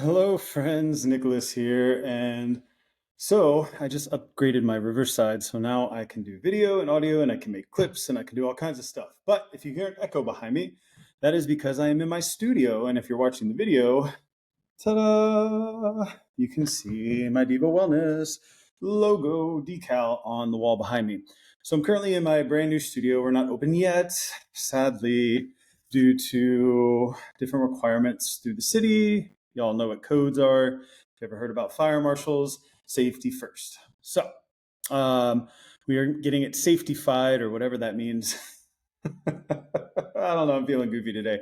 Hello, friends. Nicholas here. And so I just upgraded my Riverside. So now I can do video and audio and I can make clips and I can do all kinds of stuff. But if you hear an echo behind me, that is because I am in my studio. And if you're watching the video, ta-da, you can see my DIVO Wellness logo decal on the wall behind me. So I'm currently in my brand new studio. We're not open yet, sadly, due to different requirements through the city. Y'all know what codes are. If you ever heard about fire marshals, safety first. So we are getting it safety-fied or whatever that means. I don't know. I'm feeling goofy today.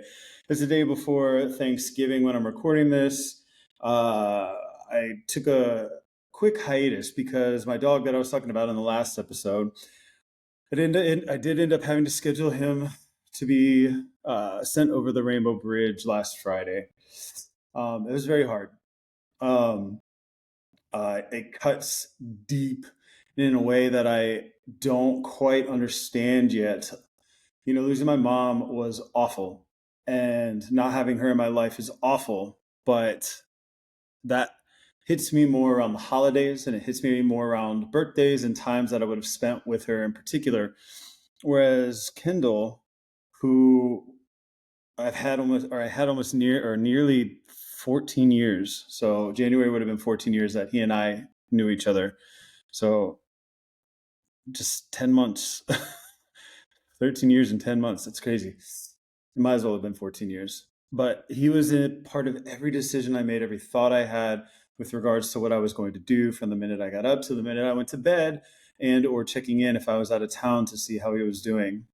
It's the day before Thanksgiving when I'm recording this. I took a quick hiatus because my dog that I was talking about in the last episode, I did end up having to schedule him to be sent over the Rainbow Bridge last Friday. It was very hard. Um, it cuts deep in a way that I don't quite understand yet. Losing my mom was awful, and not having her in my life is awful, but that hits me more around the holidays and it hits me more around birthdays and times that I would have spent with her in particular. Whereas Kendall, who I had almost nearly 14 years. So January would have been 14 years that he and I knew each other. So just 10 months, 13 years and 10 months. That's crazy. It might as well have been 14 years. But he was a part of every decision I made, every thought I had with regards to what I was going to do from the minute I got up to the minute I went to bed, and or checking in if I was out of town to see how he was doing.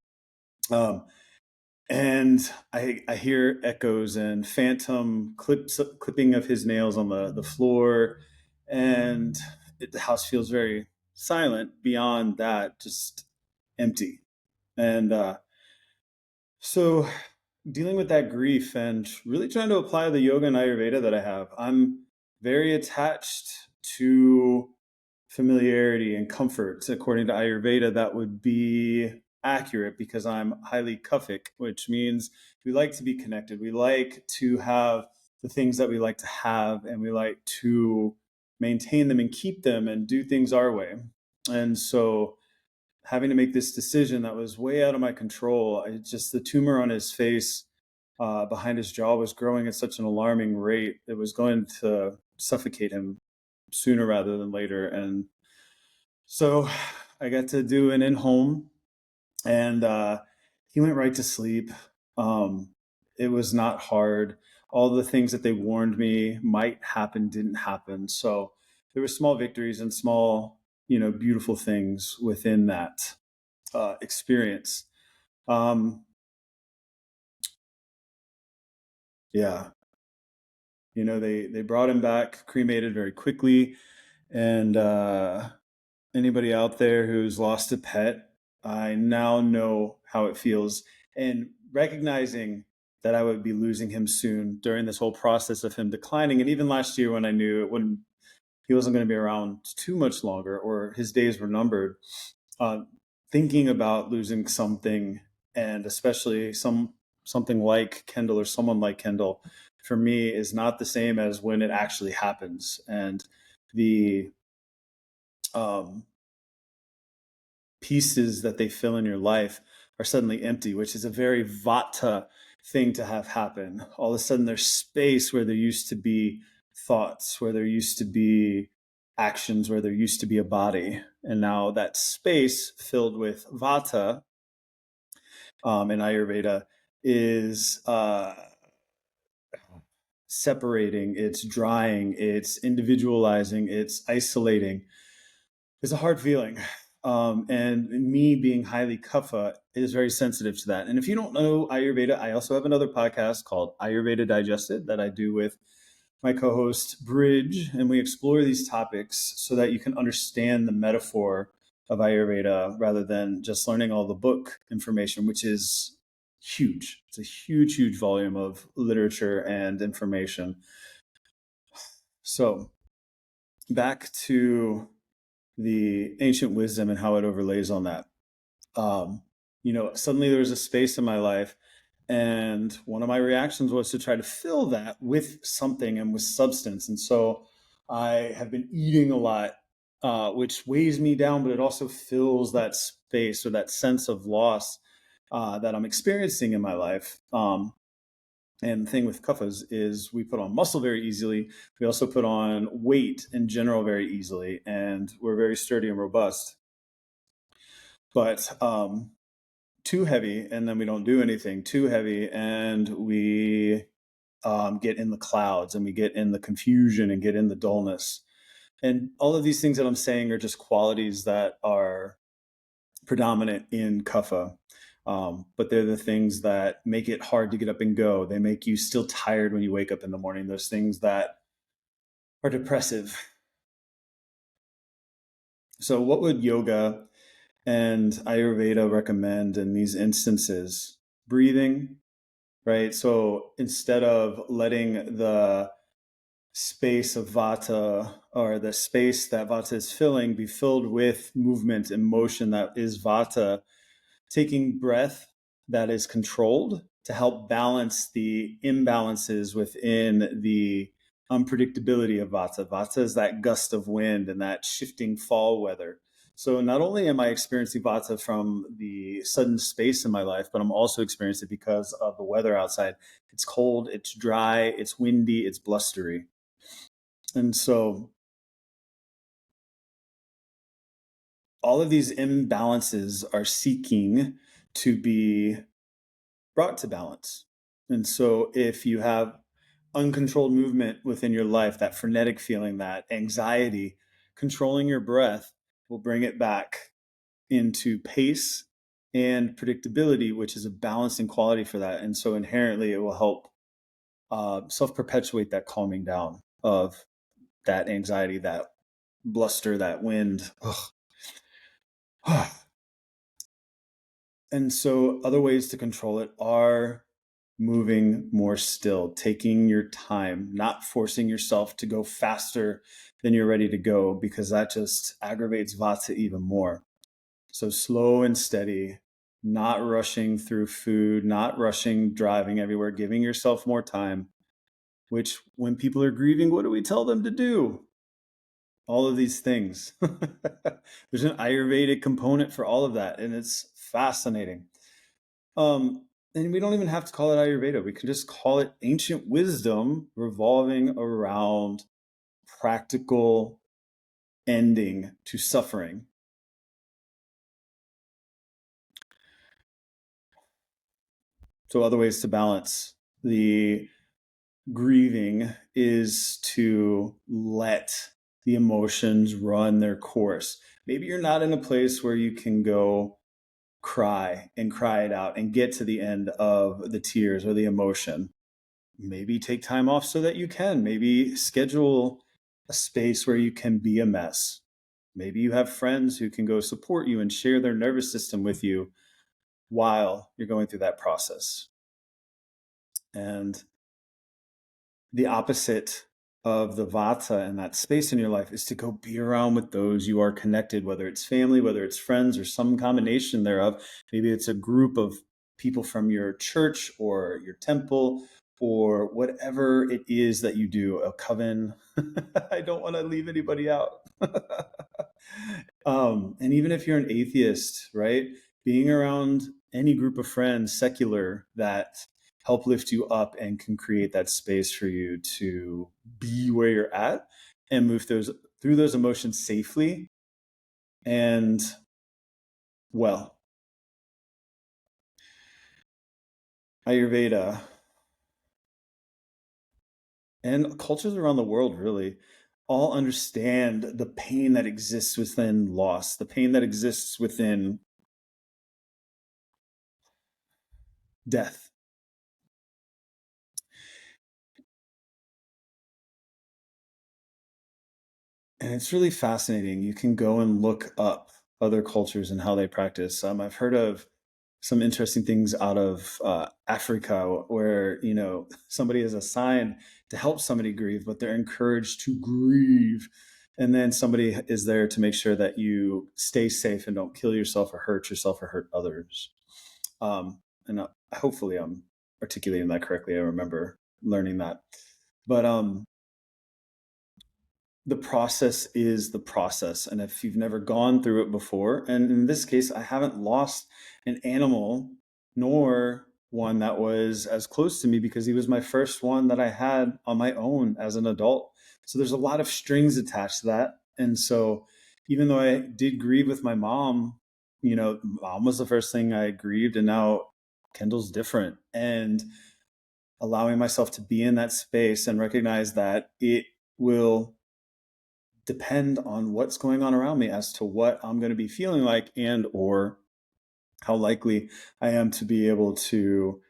And I hear echoes and phantom clipping of his nails on the floor, and the house feels very silent beyond that, just empty. And so dealing with that grief and really trying to apply the yoga and Ayurveda that I have, I'm very attached to familiarity and comfort. According to Ayurveda, that would be accurate because I'm highly kaphic, which means we like to be connected. We like to have the things that we like to have, and we like to maintain them and keep them and do things our way. And so having to make this decision that was way out of my control, the tumor on his face behind his jaw was growing at such an alarming rate. It was going to suffocate him sooner rather than later. And so I got to do an in-home, and he went right to sleep. It was not hard. All the things that they warned me might happen didn't happen. So there were small victories and small, beautiful things within that experience. Um, yeah, they brought him back, cremated very quickly, and anybody out there who's lost a pet, I now know how it feels. And recognizing that I would be losing him soon during this whole process of him declining, and even last year when I knew he wasn't going to be around too much longer or his days were numbered, uh, thinking about losing something, and especially something like Kendall or someone like Kendall, for me is not the same as when it actually happens. And the um, pieces that they fill in your life are suddenly empty, which is a very Vata thing to have happen. All of a sudden, there's space where there used to be thoughts, where there used to be actions, where there used to be a body. And now that space filled with Vata in Ayurveda is separating, it's drying, it's individualizing, it's isolating. It's a hard feeling. And me being highly kapha is very sensitive to that. And if you don't know Ayurveda, I also have another podcast called Ayurveda Digested that I do with my co-host Bridge, and we explore these topics so that you can understand the metaphor of Ayurveda rather than just learning all the book information, which is huge. It's a huge, huge volume of literature and information. So back to the ancient wisdom and how it overlays on that. Suddenly there was a space in my life, And one of my reactions was to try to fill that with something and with substance. And so I have been eating a lot, which weighs me down, but it also fills that space or that sense of loss that I'm experiencing in my life. And the thing with kaphas is we put on muscle very easily. We also put on weight in general very easily, and we're very sturdy and robust. But too heavy, and then we don't do anything. Too heavy, and we get in the clouds, and we get in the confusion, and get in the dullness. And all of these things that I'm saying are just qualities that are predominant in kapha. But they're the things that make it hard to get up and go. They make you still tired when you wake up in the morning. Those things that are depressive. So, what would yoga and Ayurveda recommend in these instances? Breathing, right? So, instead of letting the space of Vata or the space that Vata is filling be filled with movement and motion that is Vata, taking breath that is controlled to help balance the imbalances within the unpredictability of Vata. Vata is that gust of wind and that shifting fall weather. So not only am I experiencing Vata from the sudden space in my life, but I'm also experiencing it because of the weather outside. It's cold, it's dry, it's windy, it's blustery. And so all of these imbalances are seeking to be brought to balance. And so if you have uncontrolled movement within your life, that frenetic feeling, that anxiety, controlling your breath will bring it back into pace and predictability, which is a balancing quality for that. And so inherently it will help self-perpetuate that calming down of that anxiety, that bluster, that wind. And so other ways to control it are moving more still, taking your time, not forcing yourself to go faster than you're ready to go, because that just aggravates Vata even more. So slow and steady, not rushing through food, not rushing driving everywhere, giving yourself more time, which when people are grieving, what do we tell them to do? All of these things. There's an Ayurvedic component for all of that, and it's fascinating. And we don't even have to call it Ayurveda. We can just call it ancient wisdom revolving around practical ending to suffering. So other ways to balance the grieving is to let the emotions run their course. Maybe you're not in a place where you can go cry and cry it out and get to the end of the tears or the emotion. Maybe take time off so that you can. Maybe schedule a space where you can be a mess. Maybe you have friends who can go support you and share their nervous system with you while you're going through that process. And the opposite of the Vata and that space in your life is to go be around with those you are connected, whether it's family, whether it's friends, or some combination thereof. Maybe it's a group of people from your church or your temple or whatever it is that you do, a coven. I don't want to leave anybody out. And even if you're an atheist, right? Being around any group of friends, secular, that help lift you up and can create that space for you to be where you're at and move through those emotions safely and well. Ayurveda and cultures around the world really all understand the pain that exists within loss, the pain that exists within death. And it's really fascinating. You can go and look up other cultures and how they practice. I've heard of some interesting things out of Africa, where somebody is assigned to help somebody grieve, but they're encouraged to grieve, and then somebody is there to make sure that you stay safe and don't kill yourself or hurt others. And hopefully, I'm articulating that correctly. I remember learning that. But the process is the process. And if you've never gone through it before, and in this case, I haven't lost an animal, nor one that was as close to me, because he was my first one that I had on my own as an adult. So there's a lot of strings attached to that. And so even though I did grieve with my mom, mom was the first thing I grieved, and now Kendall's different. And allowing myself to be in that space and recognize that it will depend on what's going on around me as to what I'm going to be feeling like, and or how likely I am to be able to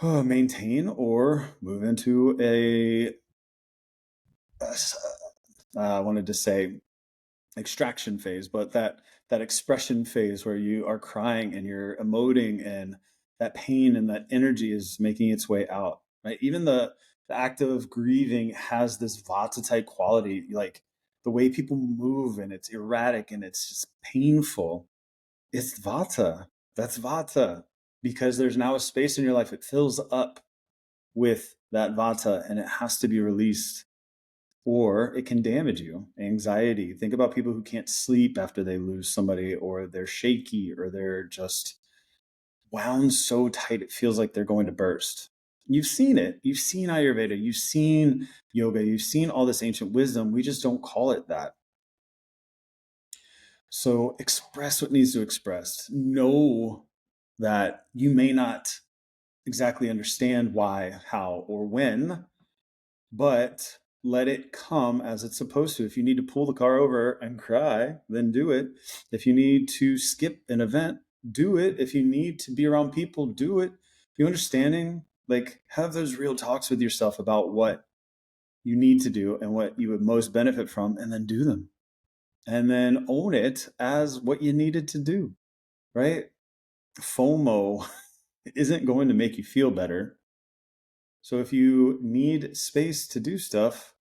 maintain or move into I wanted to say extraction phase, but that expression phase where you are crying and you're emoting, and that pain and that energy is making its way out, right? Even the act of grieving has this Vata type quality, like the way people move, and it's erratic and it's just painful. It's Vata. That's Vata, because there's now a space in your life, it fills up with that Vata, and it has to be released, or it can damage you. Anxiety. Think about people who can't sleep after they lose somebody, or they're shaky, or they're just wound so tight it feels like they're going to burst. You've seen it. You've seen Ayurveda. You've seen yoga. You've seen all this ancient wisdom. We just don't call it that. So express what needs to express. Know that you may not exactly understand why, how, or when, but let it come as it's supposed to. If you need to pull the car over and cry, then do it. If you need to skip an event, do it. If you need to be around people, do it. You understanding? Like, have those real talks with yourself about what you need to do and what you would most benefit from, and then do them. And then own it as what you needed to do, right? FOMO isn't going to make you feel better. So if you need space to do stuff,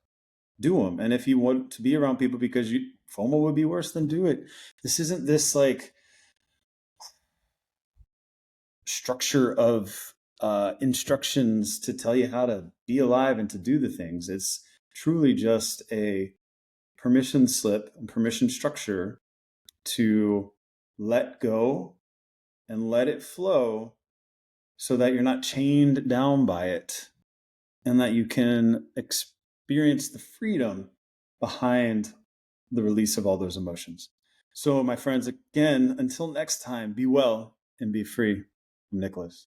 do them. And if you want to be around people because FOMO would be worse, then do it. This isn't this like structure of instructions to tell you how to be alive and to do the things. It's truly just a permission slip and permission structure to let go and let it flow, so that you're not chained down by it, and that you can experience the freedom behind the release of all those emotions. So, my friends, again, until next time, be well and be free. I'm Nicholas.